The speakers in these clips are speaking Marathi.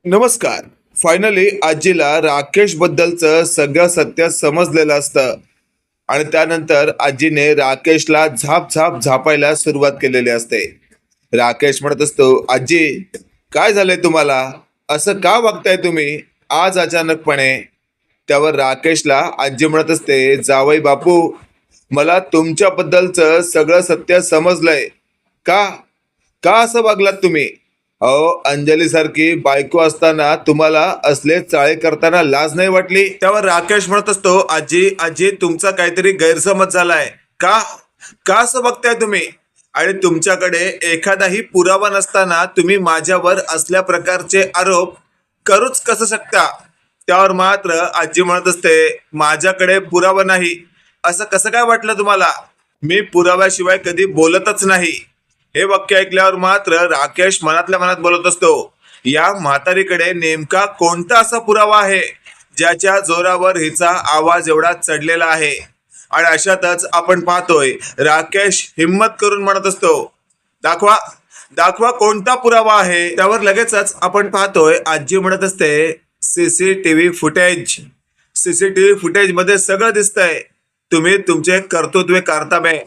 नमस्कार. फायनली आजीला राकेश बद्दलचं सगळं सत्य समजलेलं असतं आणि त्यानंतर आजीने राकेशला झाप झाप झापायला सुरुवात केलेली असते. राकेश म्हणत असतो, आजी काय झालंय तुम्हाला? असं का वागताय तुम्ही आज अचानकपणे? त्यावर राकेशला आजी म्हणत असते, जावई बापू, मला तुमच्याबद्दलचं सगळं सत्य समजलंय. का का असं वागलात तुम्ही? अहो, अंजली सारखी बायको असताना तुम्हाला असले चाळे करताना लाज नाही वाटली? त्यावर राकेश म्हणत असतो, आजी आजी तुमचा काहीतरी गैरसमज झालाय. का का असं बघताय तुम्ही? आणि तुमच्याकडे एखादाही पुरावा नसताना तुम्ही माझ्यावर असल्या प्रकारचे आरोप करूच कसं शकता? त्यावर मात्र आजी म्हणत असते, माझ्याकडे पुरावा नाही असं कसं काय वाटलं तुम्हाला? मी पुराव्याशिवाय कधी बोलतच नाही. हे वाक्य ऐकल्यावर मात्र राकेश मनातल्या मनात बोलत असतो, या म्हातारीकडे नेमका कोणता असा पुरावा आहे ज्याच्या जोरावर हिचा आवाज एवढा चढलेला आहे? आणि अशातच आपण पाहतोय राकेश हिम्मत करून म्हणत असतो, दाखवा दाखवा कोणता पुरावा आहे. त्यावर लगेचच आपण पाहतोय आजी म्हणत असते, सीसीटीव्ही फुटेज. सीसीटीव्ही फुटेज मध्ये सगळं दिसतंय. तुम्ही तुमचे कर्तृत्व करताबे.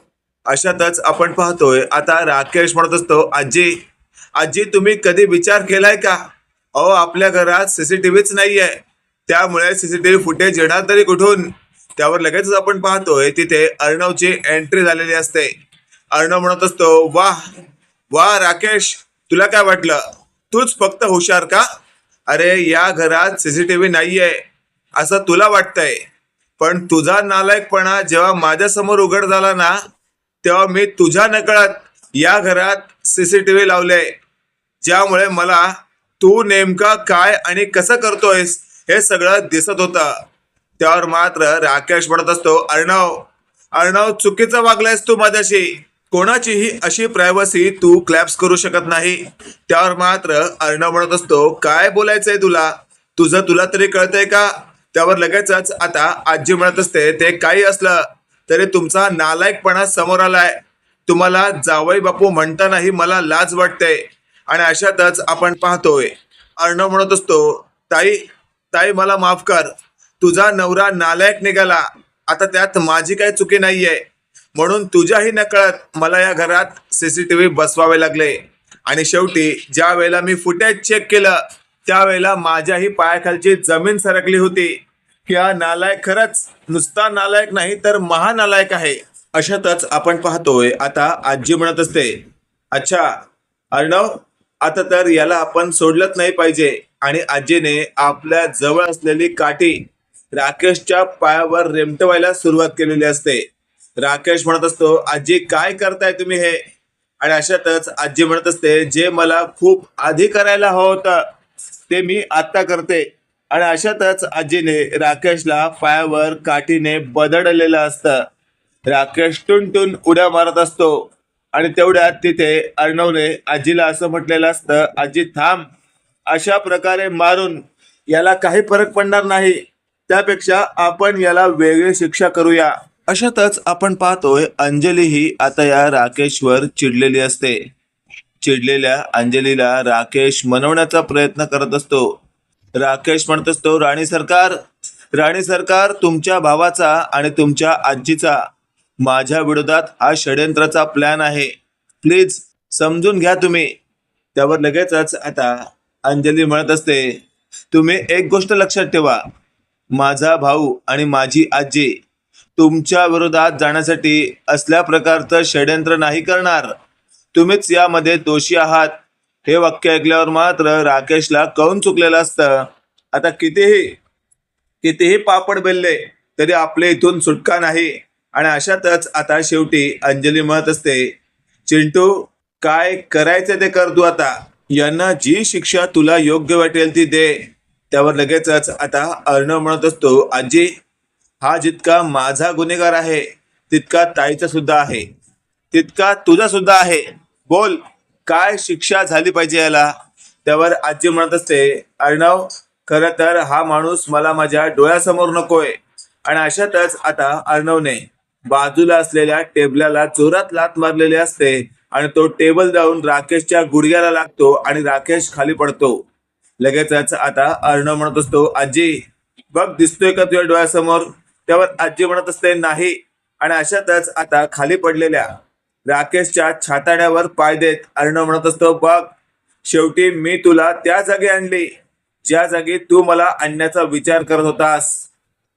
अशातच आपण पाहतोय आता राकेश म्हणत असतो, आजी आजी तुम्ही कधी विचार केलाय का? अहो, आपल्या घरात सीसीटीव्हीच नाहीये, त्यामुळे सीसीटीव्ही फुटेज येणार तरी कुठून? त्यावर लगेच आपण पाहतोय तिथे अर्णवची एंट्री झालेली असते. अर्णव म्हणत असतो, वाह वाह राकेश, तुला काय वाटलं? तूच फक्त हुशार का? अरे, या घरात सीसीटीव्ही नाहीये असं तुला वाटतंय, पण तुझा नालायकपणा जेव्हा माझ्यासमोर उघड झाला ना, तेव्हा मी तुझ्या नकळत या घरात सीसीटीव्ही लावले, ज्यामुळे मला तू नेमका काय आणि कसं करतोयस हे सगळं दिसत होतं. त्यावर मात्र राकेश म्हणत असतो, अर्णव अर्णव चुकीचं वागलायस तू माझ्याशी. कोणाचीही अशी प्रायव्हसी तू क्लॅप्स करू शकत नाही. त्यावर मात्र अर्णव म्हणत असतो, काय बोलायचंय तुला? तुला तरी कळतंय का? त्यावर लगेचच आता आजी म्हणत असते, ते काही असलं तरी तुमचा नालायकपणा समोर आलाय. तुम्हाला जावई बापू म्हणतानाही मला लाज वाटते. आणि अशातच आपण पाहतोय अर्णव म्हणत असतो, ताई ताई मला माफ कर. तुझा नवरा नालायक निघाला, आता त्यात माझी काही चुकी नाहीये, म्हणून तुझ्याही नकळत मला या घरात सीसीटीव्ही बसवावे लागले. आणि शेवटी ज्या वेळेला मी फुटेज चेक केलं त्यावेळेला माझ्याही पायाखालची जमीन सरकली होती की हा नालायक खरंच नुसता नालायक नाही तर महानालायक आहे. अशातच आपण पाहतोय आता आजी म्हणत असते, अच्छा अर्णव, आता तर याला आपण सोडलंच नाही पाहिजे. आणि आजीने आपल्या जवळ असलेली काठी राकेशच्या पायावर रेमटवायला सुरुवात केलेली असते. राकेश म्हणत असतो, आजी काय करताय तुम्ही हे? आणि अशातच आजी म्हणत असते, जे मला खूप आधी करायला हवं होतं ते मी आता करते. आणि अशातच आजीने राकेशला पायावर काठीने बदडलेलं असतं. राकेश टुनटुन उड्या मारत असतो आणि तेवढ्यात तिथे अर्णवने आजीला असं म्हटलेलं असतं, आजी थांब, अशा प्रकारे मारून याला काही फरक पडणार नाही, त्यापेक्षा आपण याला वेगळी शिक्षा करूया. अशातच आपण पाहतोय अंजली ही आता या राकेशवर चिडलेली असते. चिडलेल्या अंजलीला राकेश मनवण्याचा प्रयत्न करत असतो. राकेश म्हणत असतो, राणी सरकार, तुमच्या भावाचा आणि तुमच्या आजीचा माझ्या विरोधात हा षड्यंत्राचा प्लॅन आहे, प्लीज समजून घ्या तुम्ही. त्यावर लगेचच आता अंजली म्हणत असते, तुम्ही एक गोष्ट लक्षात ठेवा, माझा भाऊ आणि माझी आजी तुमच्या विरोधात जाण्यासाठी असल्या प्रकारचं षड्यंत्र नाही करणार. तुम्हीच यामध्ये दोषी आहात. हे वाक्य ऐकल्यावर मात्र राकेशला कळून चुकलेलं असतं. आता कितीही पापड बेलले तरी आपले इथून सुटका नाही. आणि अशातच आता शेवटी अंजली म्हणत असते, चिंटू, काय करायचं ते कर तू आता. यांना जी शिक्षा तुला योग्य वाटेल ती दे. त्यावर लगेचच आता अर्णव म्हणत असतो, आजी, हा जितका माझा गुन्हेगार आहे तितका ताईचा सुद्धा आहे, तितका तुझा सुद्धा आहे. बोल, काय शिक्षा झाली पाहिजे याला? त्यावर आजी म्हणत असते, अर्णव, खरं तर हा माणूस मला माझ्या डोळ्यासमोर नकोय. आणि अशातच आता अर्णवने बाजूला असलेल्या टेबलाला जोरात लात मारलेली असते आणि तो टेबल जाऊन राकेशच्या गुडघ्याला लागतो आणि राकेश खाली पडतो. लगेचच आता अर्णव म्हणत असतो, आजी बघ दिसतोय का तुझ्या डोळ्यासमोर? त्यावर आजी म्हणत असते, नाही. आणि अशातच आता खाली पडलेल्या राकेशच्या छाताड्यावर पाय देत अर्णव म्हणत असतो, बघ शेवटी मी तुला त्या जागी आणली ज्या जागी तू मला आणण्याचा विचार करत होतास.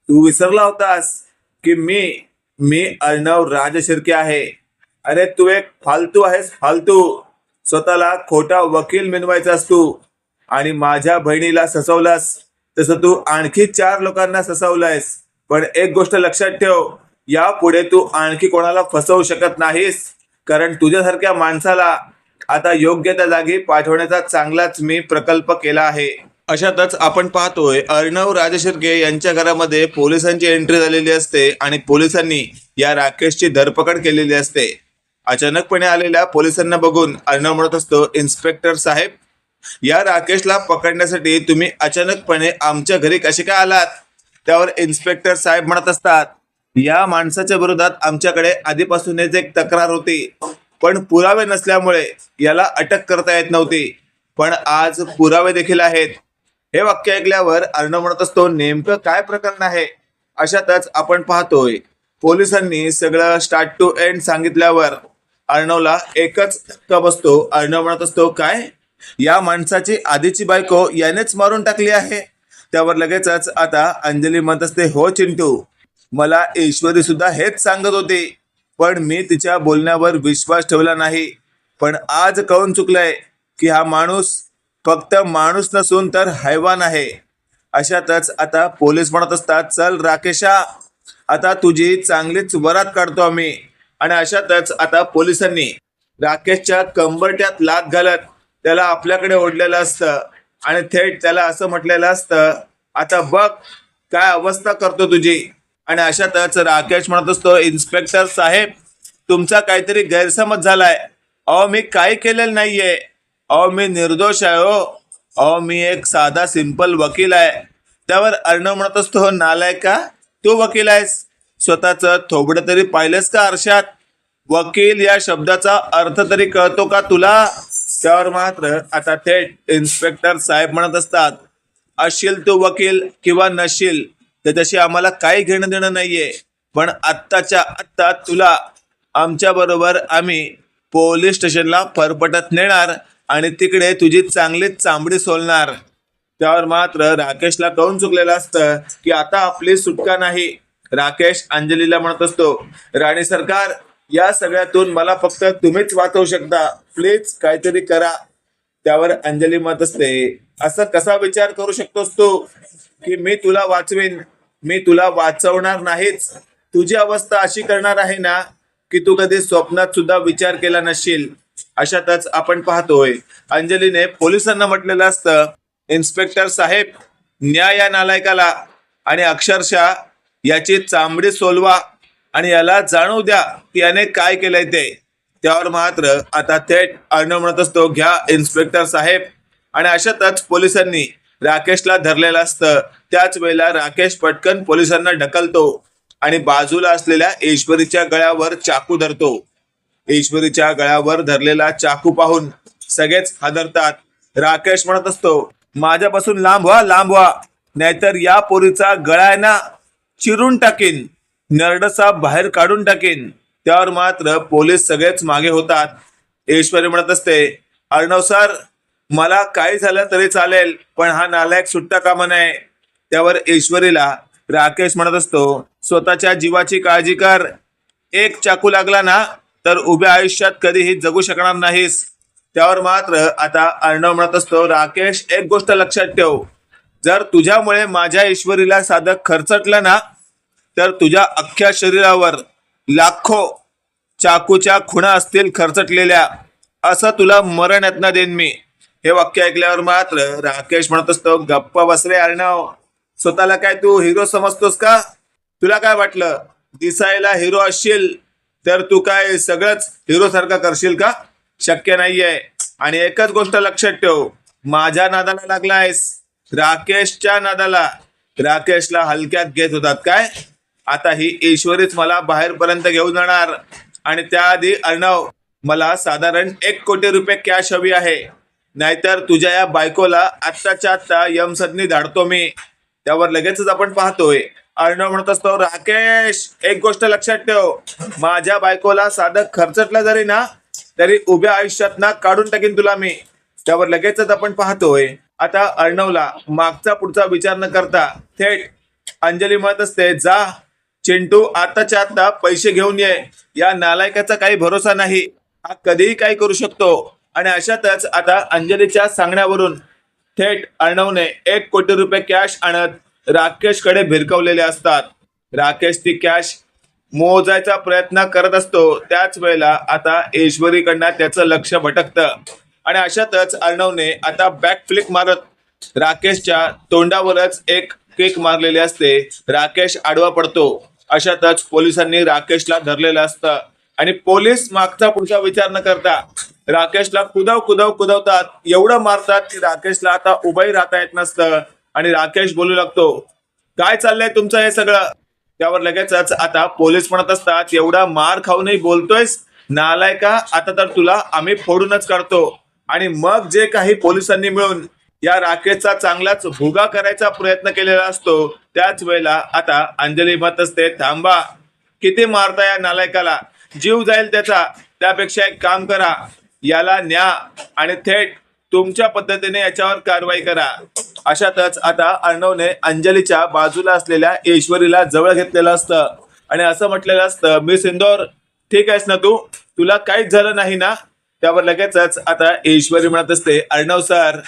तू विसरला होतास की मी मी अर्णव राजशिर्के आहे. अरे तू एक फालतू आहेस, फालतू. स्वतःला खोटा वकील मिळवायचास तू. आणि माझ्या बहिणीला ससवलास तसं तू आणखी 4 लोकांना ससवलंयस. पण एक गोष्ट लक्षात ठेव, यापुढे तू आणखी कोणाला फसवू शकत नाहीस, कारण तुझ्यासारख्या माणसाला आता योग्य त्या जागी पाठवण्याचा चांगलाच मी प्रकल्प केला आहे. अशातच आपण पाहतोय अर्णव राजशिर्के यांच्या घरामध्ये पोलिसांची एंट्री झालेली असते आणि पोलिसांनी या राकेशची धरपकड केलेली असते. अचानकपणे आलेल्या पोलिसांना बघून अर्णव म्हणत असतो, इन्स्पेक्टर साहेब, या राकेशला पकडण्यासाठी तुम्ही अचानकपणे आमच्या घरी कसे काय आलात? त्यावर इन्स्पेक्टर साहेब म्हणत असतात, या माणसाच्या विरोधात आमच्याकडे आधीपासूनच एक तक्रार होती, पण पुरावे नसल्यामुळे याला अटक करता येत नव्हती. पण आज पुरावे देखील आहेत. हे वाक्य ऐकल्यावर अर्णव म्हणत असतो, नेमकं काय प्रकरण आहे? अशातच आपण पाहतोय पोलिसांनी सगळं स्टार्ट टू एंड सांगितल्यावर अर्णवला एकच धक्का बसतो. अर्णव म्हणत असतो, काय? या माणसाची आधीची बायको यानेच मारून टाकली आहे? त्यावर लगेचच आता अंजली म्हणत असते, हो चिंटू, मला ईश्वरी सुद्धा हेच सांगत होती, पण मी तिच्या बोलण्यावर विश्वास ठेवला नाही. पण आज कळून चुकलंय की हा माणूस फक्त माणूस नसून तर हैवान आहे. अशातच आता पोलीस म्हणत असतात, चल राकेशा, आता तुझी चांगलीच वरात काढतो आम्ही. आणि अशातच आता पोलिसांनी राकेशच्या कंबरट्यात लाथ घालत त्याला आपल्याकडे ओढलेलं असतं आणि थेट त्याला असं म्हटलेलं असतं, आता बघ काय अवस्था करतो तुझी. आणि अशातच राकेश म्हणत असतो, इन्स्पेक्टर साहेब, तुमचा काहीतरी गैरसमज झालाय. अहो मी काही केलेलं नाहीये. अहो मी निर्दोष आहे. अहो मी एक साधा सिंपल वकील आहे. त्यावर अर्णव म्हणत असतो, नालायका, तू वकील आहेस? स्वतःचं थोबडं तरी पाहिलंस का आरशात? वकील या शब्दाचा अर्थ तरी कळतो का तुला? त्यावर मात्र आता थेट इन्स्पेक्टर साहेब म्हणत असतात, असशील तू वकील किंवा नशील त्याच्याशी आम्हाला काही घेणं देणं नाहीये, पण आत्ताच्या आत्ता तुला आमच्या बरोबर आम्ही पोलीस स्टेशनला फरफटत नेणार आणि तिकडे तुझी चांगलीच चांबडी सोलणार. त्यावर मात्र राकेशला कळून चुकलेलं असतं की आता आपली सुटका नाही. राकेश अंजलीला म्हणत असतो, राणी सरकार, या सगळ्यातून मला फक्त तुम्हीच वाचवू शकता. प्लीज काहीतरी करा. त्यावर अंजली म्हणत असते, असं कसा विचार करू शकतोस तू की मी तुला वाचवीन? मी तुला वाचवणार नाहीच. तुझी अवस्था अशी करणार आहे ना की तू कधी स्वप्नात सुद्धा विचार केला नसशील. अशातच आपण पाहतोय अंजलीने पोलिसांना म्हटलेलं असतं, इन्स्पेक्टर साहेब, न्याय या नालायकाला आणि अक्षरशः याची चांबडी सोलवा आणि याला जाणवू द्या की याने काय केलंय ते. त्यावर मात्र आता थेट अर्णव म्हणत असतो, घ्या इन्स्पेक्टर साहेब. आणि अशातच पोलिसांनी राकेशला धरलेलं असतं. त्याच वेळेला राकेश पटकन पोलिसांना ढकलतो आणि बाजूला असलेल्या ईश्वरीच्या गळ्यावर चाकू धरतो. ईश्वरीच्या गळ्यावर धरलेला चाकू पाहून सगळेच हादरतात. राकेश म्हणत असतो, माझ्यापासून लांब व्हा, लांब व्हा, नाहीतर या पोरीचा गळा आहे ना चिरून टाकीन, नरडसा बाहेर काढून टाकीन. त्यावर मात्र पोलीस सगळेच मागे होतात. ईश्वरी म्हणत असते, अर्णव सर, मला काही झालं तरी चालेल, पण हा नालायक सुट्टा कामा नये. त्यावर ईश्वरीला राकेश म्हणत असतो, स्वतःच्या जीवाची काळजी कर. एक चाकू लागला ना तर उभ्या आयुष्यात कधीही जगू शकणार नाहीस. त्यावर मात्र आता अर्णव म्हणत असतो, राकेश, एक गोष्ट लक्षात ठेव, जर तुझ्यामुळे माझ्या ईश्वरीला साधं खरचटलं ना तर तुझ्या अख्ख्या शरीरावर लाखो चाकूच्या खुणा असतील खरचटलेल्या, असं तुला मरण यातना देईन मी. हे वाक्य ऐकल्यावर मात्र राकेश म्हणत असतो, गप्पा बस रे अर्णव, स्वतःला काय तू हिरो समजतोस का? तुला काय वाटलं दिसायला हिरो असशील तर तू काय सगळंच हिरो सारखं करशील का? शक्य नाहीये. आणि एकच गोष्ट लक्षात ठेव, माझ्या नादाला लागलायस, राकेशच्या नादाला. राकेशला हलक्यात घेत होतात काय? आता ही ईश्वरीच मला बाहेरपर्यंत घेऊन जाणार आणि त्याआधी अर्णव, मला साधारण 1 कोटी रुपये कॅश हवी आहे, नाहीतर तुझ्या या बायकोला आत्ताच्या आत्ता यमसदनी धाडतो मी. त्यावर लगेचच आपण पाहतोय अर्णव म्हणत असतो, राकेश एक गोष्ट लक्षात ठेव, माझ्या बायकोला साधं खर्चटलं जरी ना तरी उभ्या आयुष्यात ना काढून टाकीन तुला मी. त्यावर लगेचच आपण पाहतोय आता अर्णवला मागचा पुढचा विचार न करता थेट अंजली म्हणत असते, जा चिंटू आताच्या आता पैसे घेऊन ये. या नालायकाचा काही भरोसा नाही, हा कधीही काही करू शकतो. आणि अशातच आता अंजलीच्या सांगण्यावरून थेट अर्णवने 1 कोटी रुपये कॅश आणत राकेशकडे भिरकवलेले असतात. राकेश ती कॅश मोजायचा प्रयत्न करत असतो. त्याच वेळेला आता ईश्वरीकडनं त्याचं लक्ष भटकतं आणि अशातच अर्णवने आता बॅक फ्लिक मारत राकेशच्या तोंडावरच एक किक मारलेली असते. राकेश आडवा पडतो. अशातच पोलिसांनी राकेशला धरलेलं असतं आणि पोलीस मागचा पुढचा विचार न करता राकेशला कुदवतात, एवढं मारतात की राकेशला आता उभंही राहता येत नसतं. आणि राकेश बोलू लागतो, काय चाललंय तुमचं हे सगळं. त्यावर लगेचच आता पोलीस म्हणत असतात, एवढा मार खाऊनही बोलतोयस नालायका, आता तर तुला आम्ही फोडूनच काढतो. आणि मग जे काही पोलिसांनी मिळून या राकेशचा चांगलाच भुगा करायचा प्रयत्न केलेला असतो. त्याच वेळेला आता अंजली म्हणत असते, थांबा, किती मारता या नालायकाला, जीव जाईल त्याचा. त्यापेक्षा एक काम करा, याला न्या आणि थेट तुमच्या पद्धतीने याच्यावर कारवाई करा. अशातच आता अर्णवने अंजलीच्या बाजूला असलेल्या ईश्वरीला जवळ घेतलेलं असतं आणि असं म्हटलेलं असतं, मी सिंदोर, ठीक आहेस ना तू, तुला काहीच झालं नाही ना. त्यावर लगेचच आता ईश्वरी म्हणत असते, अर्णव सर,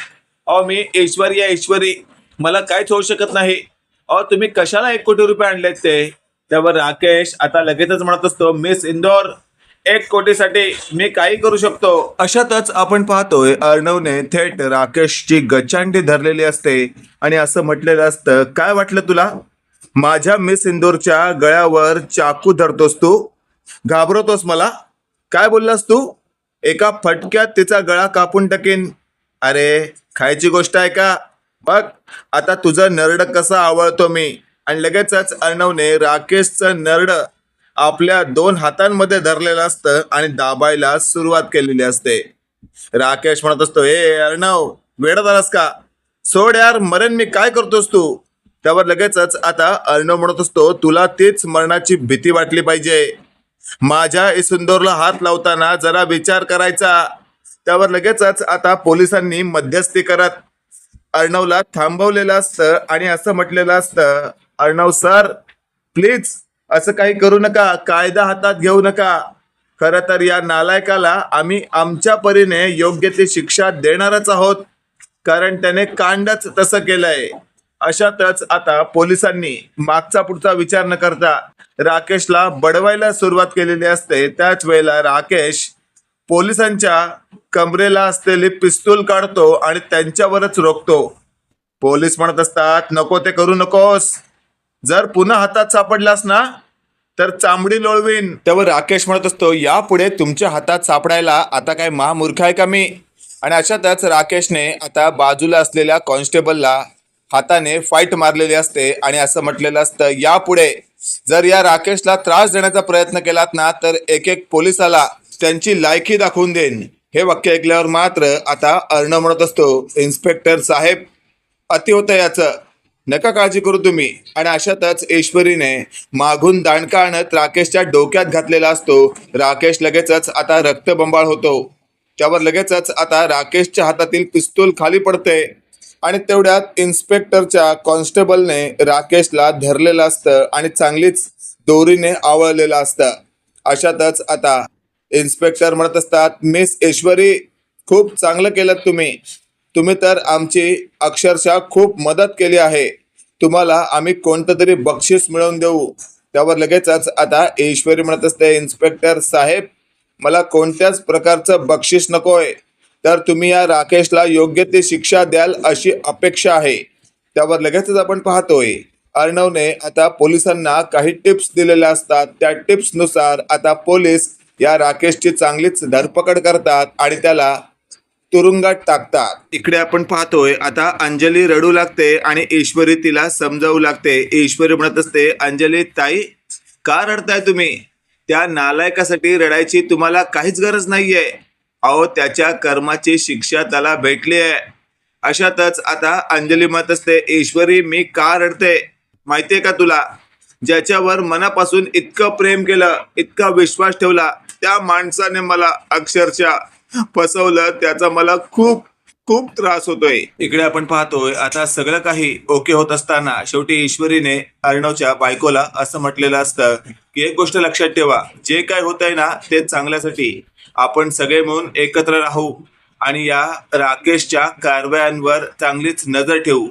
अहो मी ईश्वरी, मला काहीच होऊ शकत नाही. अहो तुम्ही कशाला 1 कोटी रुपये आणलेत ते. त्यावर राकेश आता लगेचच म्हणत असतो, मिस इंदोर, 1 कोटीसाठी मी काही करू शकतो. अशातच आपण पाहतोय अर्णवने थेट राकेशची गच्चांडी धरलेली असते आणि असं म्हटलेलं असतं, काय वाटलं तुला, माझ्या मिस इंदोरच्या गळ्यावर चाकू धरतोस तू, घाबरवतोस मला, काय बोललास तू, एका फटक्यात तिचा गळा कापून टाकीन. अरे खायची गोष्ट आहे का, बघ आता तुझं नरड कसं आवळतो मी. आणि लगेचच अर्णवने राकेशचं नरड आपल्या 2 हातांमध्ये धरलेलं असतं आणि दाबायला सुरुवात केलेली असते. राकेश म्हणत असतो, ए अर्णव, वेडा झालास का, सोड यार, मरण मी, काय करतोस तू. त्यावर लगेचच आता अर्णव म्हणत असतो, तुला तीच मरणाची भीती वाटली पाहिजे, माझ्या इसुंदोरला हात लावताना जरा विचार करायचा. त्यावर लगेचच आता पोलिसांनी मध्यस्थी करत अर्णवला थांबवलेलं असतं आणि असं म्हटलेलं असतं, अर्णव सर प्लीज असं काही करू नका, कायदा हातात घेऊ नका. खरं तर या नालायकाला आम्ही आमच्या परीने योग्य ती शिक्षा देणारच आहोत, कारण त्याने कांडच तसं केलंय. अशातच आता पोलिसांनी मागचा पुढचा विचार न करता राकेशला बडवायला सुरुवात केलेली असते. त्याच वेळेला राकेश पोलिसांच्या कमरेला असलेली पिस्तूल काढतो आणि त्यांच्यावरच रोखतो. पोलीस म्हणत असतात, नको ते करू नकोस, जर पुन्हा हातात सापडलास ना तर चामडी लोळवीन. त्यावर राकेश म्हणत असतो, यापुढे तुमच्या हातात सापडायला आता काय महामूर्ख आहे का मी. आणि अशातच राकेशने आता बाजूला असलेल्या कॉन्स्टेबलला हाताने फाईट मारलेली असते आणि असं म्हटलेलं असतं, यापुढे जर या राकेशला त्रास देण्याचा प्रयत्न केलात ना तर एक पोलिसाला त्यांची लायकी दाखवून देईन. हे वाक्य ऐकल्यावर मात्र आता अर्णव म्हणत असतो, इन्स्पेक्टर साहेब, अति होतं याचं, नका काळजी करू तुम्ही. आणि अशातच ईश्वरीने मागून दांडका आणत राकेशच्या डोक्यात घातलेला असतो. राकेश लगेचच आता रक्तबंबाळ होतो. त्यावर लगेचच आता राकेशच्या हातातील पिस्तूल खाली पडते आणि तेवढ्यात इन्स्पेक्टरच्या कॉन्स्टेबलने राकेशला धरलेलं असतं आणि चांगलीच दोरीने आवळलेलं असतं. अशातच आता इन्स्पेक्टर म्हणत असतात, मिस ईश्वरी, खूप चांगलं केलं तुम्ही तर आमची अक्षरशः खूप मदत केली आहे, तुम्हाला आम्ही कोणतं तरी बक्षीस मिळवून देऊ. त्यावर लगेचच आता ईश्वरी म्हणत असते, इन्स्पेक्टर साहेब, मला कोणत्याच प्रकारचं बक्षीस नकोय, तर तुम्ही या राकेशला योग्य ती शिक्षा द्याल अशी अपेक्षा आहे. त्यावर लगेचच आपण पाहतोय अर्णवने आता पोलिसांना काही टिप्स दिलेल्या असतात. त्या टिप्सनुसार आता पोलीस या राकेशची चांगलीच धरपकड करतात आणि त्याला तुरुंगात टाकतात. इकडे आपण पाहतोय आता अंजली रडू लागते आणि ईश्वरी तिला समजावू लागते. ईश्वरी म्हणत असते, अंजली ताई, का रडताय तुम्ही, त्या नालायकासाठी रडायची तुम्हाला काहीच गरज नाहीये. अहो त्याच्या कर्माची शिक्षा त्याला भेटली आहे. अशातच आता अंजली म्हणत असते, ईश्वरी मी का रडते माहितीये का तुला? ज्याच्यावर मनापासून इतकं प्रेम केलं, इतका विश्वास ठेवला, त्या माणसाने मला अक्षरशः फसवलं. त्याचा मला खूप खूप त्रास होतोय. इकडे आपण पाहतोय आता सगळं काही ओके होत असताना शेवटी ईश्वरीने अर्णवच्या बायकोला असं म्हटलेलं असतं की एक गोष्ट लक्षात ठेवा, जे काय होत आहे ना ते चांगल्यासाठी. आपण सगळे मिळून एकत्र राहू आणि या राकेशच्या कारवायांवर चांगलीच नजर ठेवू.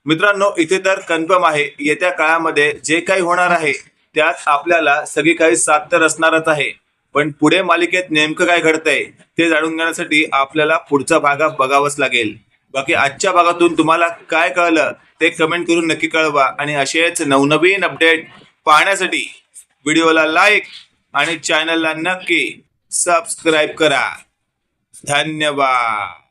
मित्रांनो, इथे तर कन्फर्म आहे येत्या काळामध्ये जे काही होणार आहे त्यात आपल्याला सगळी काही साथ तर असणारच आहे. पण पुढे मालिकेत नेमकं काय घडतंय ते जाणून घेण्यासाठी आपल्याला पुढचा भाग बघावाच लागेल. बाकी आजच्या भागातून तुम्हाला काय कळलं ते कमेंट करून नक्की कळवा आणि असेच नवनवीन अपडेट पाहण्यासाठी व्हिडिओला लाईक आणि चॅनलला नक्की सबस्क्राईब करा. धन्यवाद.